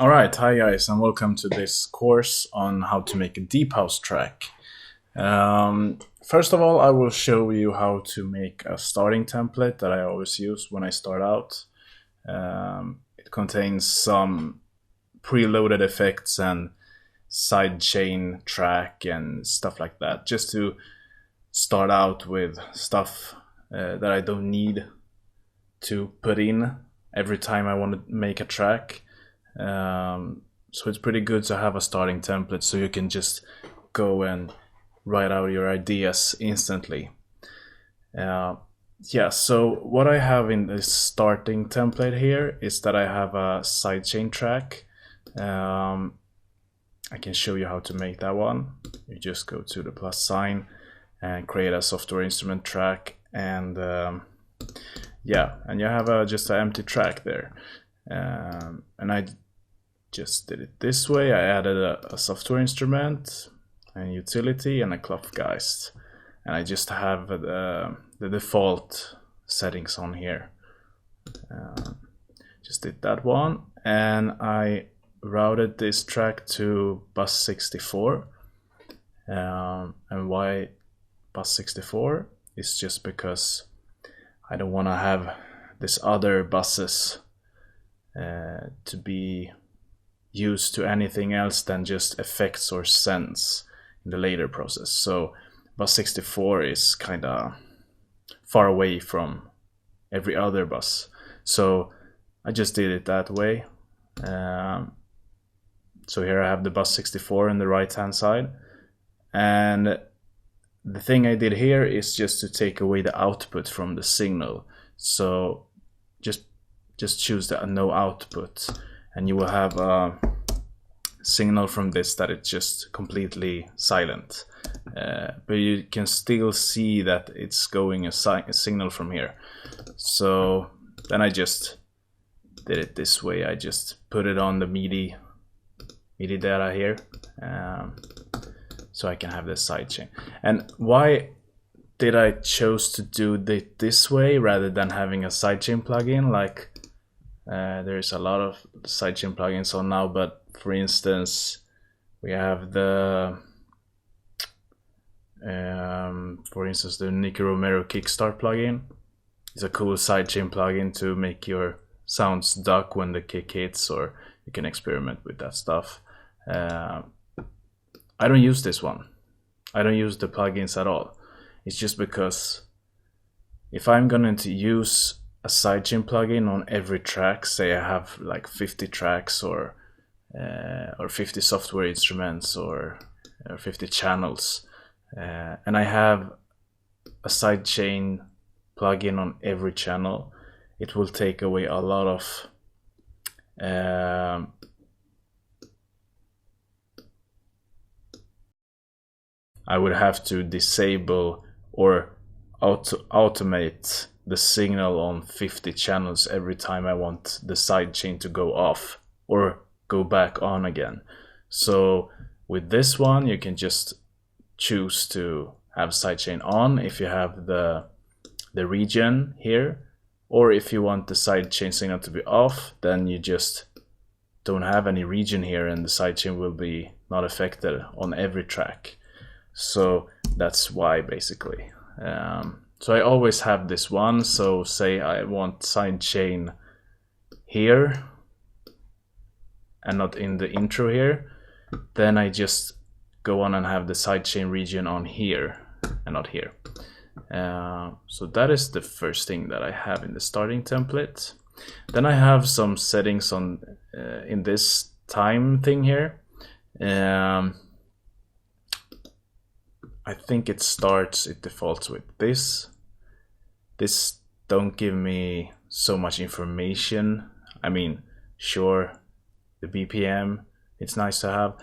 Alright, hi guys, and welcome to this course on how to make a deep house track. First of all, I will show you how to make a starting template that I always use when I start out. It contains some preloaded effects and sidechain track and stuff like that, just to start out with stuff that I don't need to put in every time I want to make a track. So it's pretty good to have a starting template so you can just go and write out your ideas instantly. So what I have in this starting template here is that I have a sidechain track. I can show you how to make that one. You just go to the plus sign and create a software instrument track, and you have just an empty track there. And I just did it this way. I added a software instrument, a utility, and a Klopfgeist, and I just have the default settings on here. Just did that one, and I routed this track to bus 64. And why bus 64 is just because I don't want to have this other buses to be used to anything else than just effects or sends in the later process. So bus 64 is kind of far away from every other bus, so I just did it that way. So here I have the bus 64 on the right hand side, and the thing I did here is just to take away the output from the signal. So just choose the no output, and you will have a signal from this that it's just completely silent, but you can still see that it's going a signal from here. So then I just did it this way. I just put it on the MIDI data here, so I can have this sidechain. And why did I chose to do it this way rather than having a sidechain plugin? Like there's a lot of sidechain plugins on now, but for instance, we have the Nicky Romero Kickstart plugin. It's a cool sidechain plugin to make your sounds duck when the kick hits, or you can experiment with that stuff. I don't use this one. I don't use the plugins at all. It's just because if I'm going to use a sidechain plugin on every track, say I have like 50 tracks or 50 software instruments or 50 channels, and I have a sidechain plugin on every channel, it will take away a lot of I would have to disable or automate the signal on 50 channels every time I want the sidechain to go off or go back on again. So with this one, you can just choose to have sidechain on if you have the region here, or if you want the sidechain signal to be off, then you just don't have any region here and the sidechain will be not affected on every track. So that's why, basically. So I always have this one. So say I want sidechain here and not in the intro here, then I just go on and have the sidechain region on here and not here. So that is the first thing that I have in the starting template. Then I have some settings on in this time thing here. I think it defaults with this. This don't give me so much information. I mean, sure, the BPM, it's nice to have,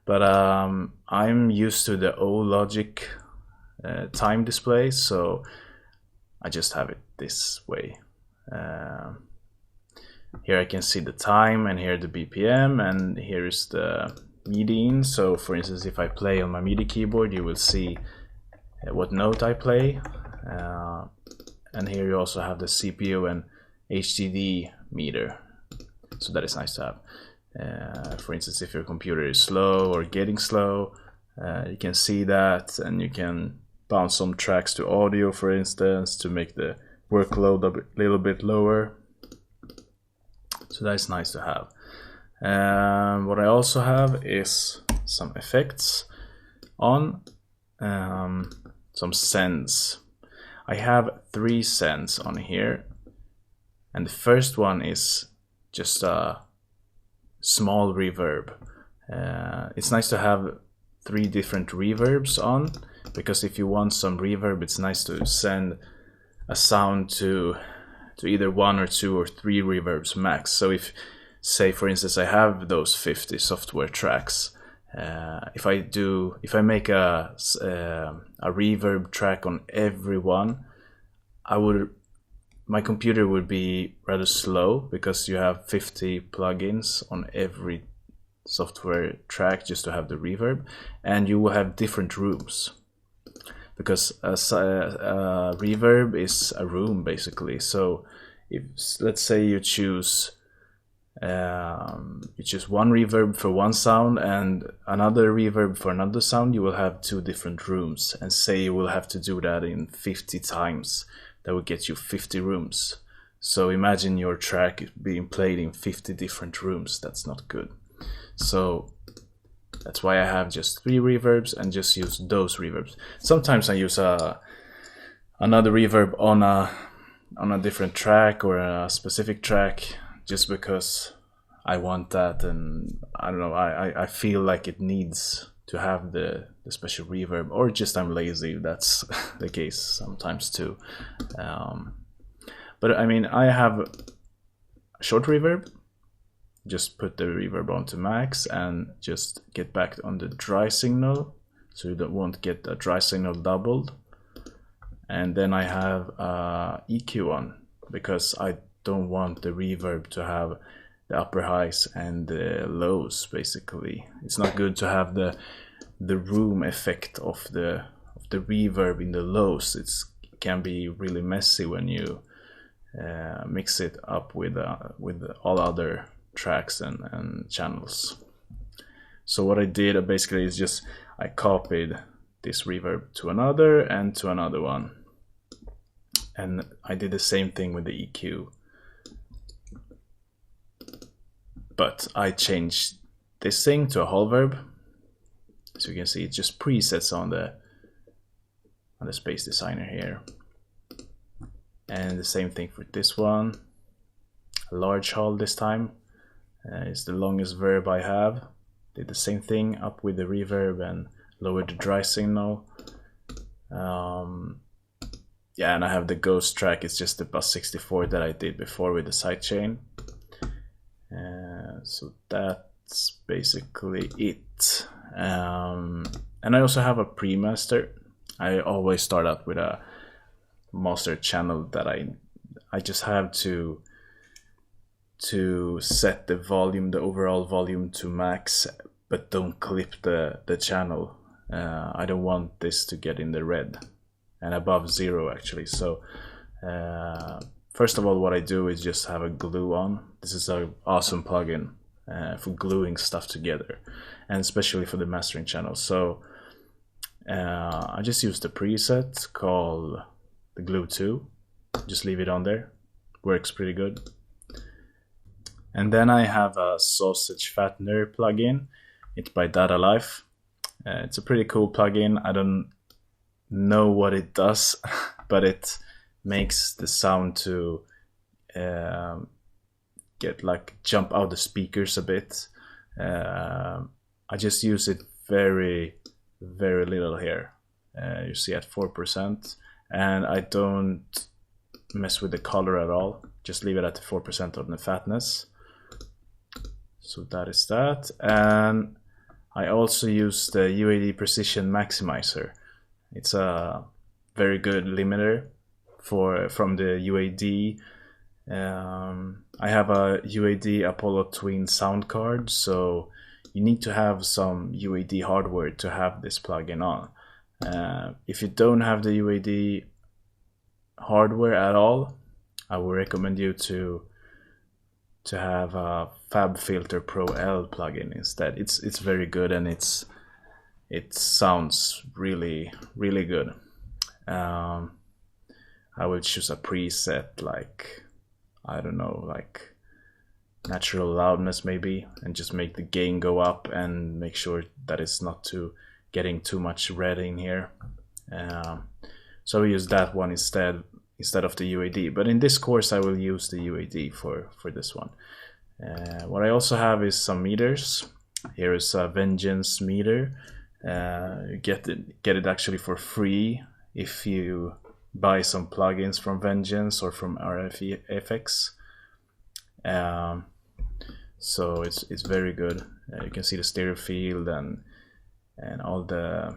but I'm used to the old Logic time display, so I just have it this way. Here I can see the time, and here the BPM, and here is the MIDI in. So for instance, if I play on my MIDI keyboard, you will see what note I play, and here you also have the CPU and HDD meter, so that is nice to have. For instance, if your computer is slow or getting slow, you can see that, and you can bounce some tracks to audio, for instance, to make the workload a little bit lower. So that's nice to have. What I also have is some effects on, some sends. I have 3 sends on here, and the first one is just a small reverb. It's nice to have 3 different reverbs on, because if you want some reverb, it's nice to send a sound to either 1 or 2 or 3 reverbs max. So if, say for instance, I have those 50 software tracks, if I make a reverb track on every one, my computer would be rather slow, because you have 50 plugins on every software track just to have the reverb, and you will have different rooms, because a reverb is a room basically. So if, let's say you choose one reverb for one sound and another reverb for another sound, you will have 2 different rooms, and say you will have to do that in 50 times. That would get you 50 rooms. So imagine your track being played in 50 different rooms. That's not good. So that's why I have just 3 reverbs and just use those reverbs. Sometimes I use another reverb on a different track or a specific track, just because I want that, and I don't know, I feel like it needs to have the special reverb, or just I'm lazy. That's the case sometimes too. But I mean, I have a short reverb. Just put the reverb onto max and just get back on the dry signal, so you won't get a dry signal doubled. And then I have EQ on, because I don't want the reverb to have the upper highs and the lows. Basically, it's not good to have the room effect of the reverb in the lows. It can be really messy when you mix it up with all other tracks and channels. So what I did basically is just I copied this reverb to another and to another one, and I did the same thing with the EQ, but I changed this thing to a whole verb. So you can see it's just presets on the Space Designer here, and the same thing for this one. A large hall this time. It's the longest verb I have. Did the same thing, up with the reverb and lowered the dry signal. Yeah, and I have the ghost track. It's just the bus 64 that I did before with the sidechain. So that's basically it. And I also have a pre-master. I always start out with a master channel that I just have to set the volume, the overall volume, to max, but don't clip the channel. I don't want this to get in the red and above 0 actually. So first of all, what I do is just have a glue on. This is an awesome plugin for gluing stuff together, and especially for the mastering channel. So I just use the preset called the Glue 2. Just leave it on there. Works pretty good. And then I have a sausage fattener plugin. It's by Data Life. It's a pretty cool plugin. I don't know what it does, but it makes the sound to jump out the speakers a bit. I just use it very, very little here. You see at 4%, and I don't mess with the color at all. Just leave it at 4% on the fatness. So that is that. And I also use the UAD Precision Maximizer. It's a very good limiter from the UAD. I have a UAD Apollo Twin sound card, so you need to have some UAD hardware to have this plugin on. If you don't have the UAD hardware at all, I would recommend you to to have a FabFilter Pro L plugin instead. It's very good, and it sounds really good. I will choose a preset like, I don't know, like natural loudness maybe, and just make the gain go up and make sure that it's not getting too much red in here. So I use that one instead of the UAD, but in this course I will use the UAD for this one. What I also have is some meters. Here is a Vengeance meter. You get it actually for free if you buy some plugins from Vengeance or from RFFX. So it's very good. You can see the stereo field and all the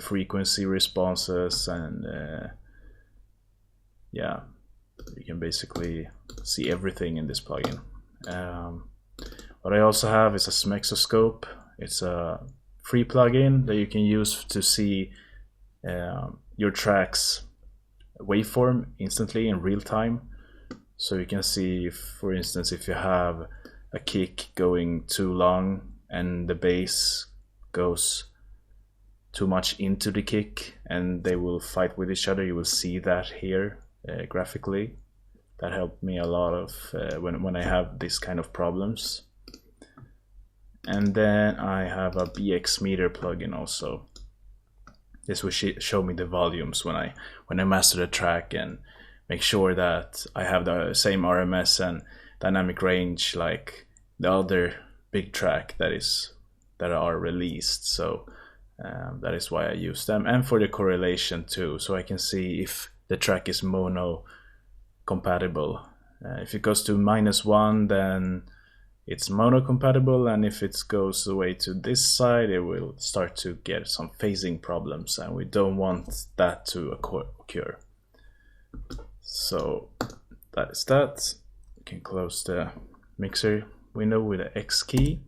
frequency responses, and yeah, you can basically see everything in this plugin. What I also have is a Smexoscope. It's a free plugin that you can use to see your track's waveform instantly in real time. So you can see, if, for instance, if you have a kick going too long and the bass goes too much into the kick and they will fight with each other, you will see that here graphically. That helped me a lot of when I have this kind of problems. And then I have a BX meter plugin also. This will show me the volumes when I master the track and make sure that I have the same RMS and dynamic range like the other big track that are released. So that is why I use them, and for the correlation too, so I can see if the track is mono compatible. If it goes to -1, then it's mono compatible, and if it goes away to this side, it will start to get some phasing problems, and we don't want that to occur. So that is that. You can close the mixer window with the X key.